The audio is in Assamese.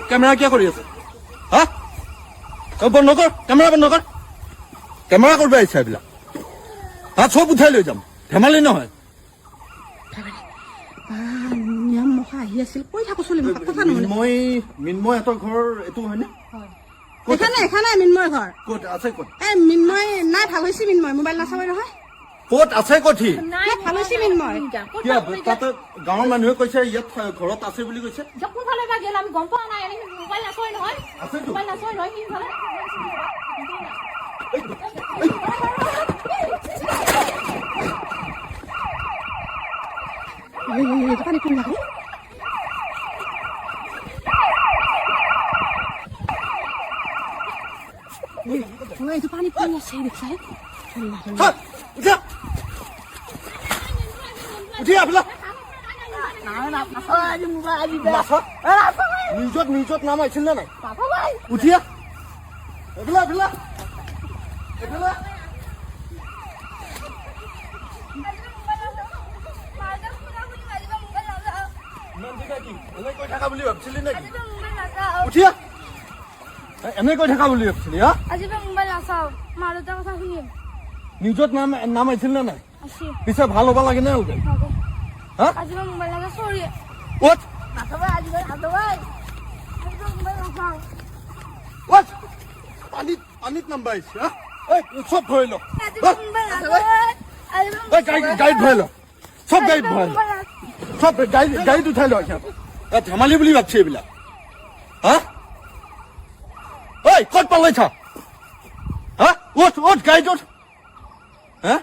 কেমেৰা কিয় কৰি আছে হা বন্ধ কৰ কেমেৰা বন্ধ কৰ কেমেৰা কৰিব আহিছে এইবিলাক হা চব উঠাই লৈ যাম ধেমালি নহয় আহি আছিল কৈ থাকো চলিম কথা নহয় মিন্ময়হঁতৰ ঘৰ এইটো হয়নে এখানে মিন্ময় ঘৰ ক'ত আছে ক'ত মিন্ময় নাই ভাল হৈছে মিন্ময় মোবাইল নাচাবই নহয় ক'ত আছে কঠি ভাল হৈছে মিন্ময় তাতে গাঁৱৰ মানুহে কৈছে ইয়াত ঘৰত আছে বুলি কৈছে কোনফালে বা গেল আমি গম পোৱা নাই মোবাইল নাচাবই নহয় মোবাইল নাচাবই নহয় কিফালে পানী কোন লাগে এইটো পানী পৰি আছে দেখাই উঠি আহ নিউজত নাম আহিছিল নে নাই উঠি আহ এনে কৈ থাকা বুলি ভাবিছিলি নেকি উঠি আহ এনে কৈ থাকা বুলি ভাবিছিলি হা আজি মোবাইল নাচাও মা দেউতাৰ কথা শুনিম নিউজত নাম আহিছিল নে নাই পিছে ভাল হ'ব লাগে নে হা আজি মোবাইল নাচাও সৰি ক'ত নাচাবই আজি নাচাবই মোবাইল নাচাও ক'ত পানীত নাম্বাৰ আহিছে হা চব ভৰাই ল গাড়ীত ভৰাই ল চব গাড়ীত ভৰাই ল চব গাড়ীত উঠাই ল ধেমালি বুলি ভাবছে এইবিলাক হা ঐ ক'ত পালাইছা হা উঠ গাড়ীত উঠ হা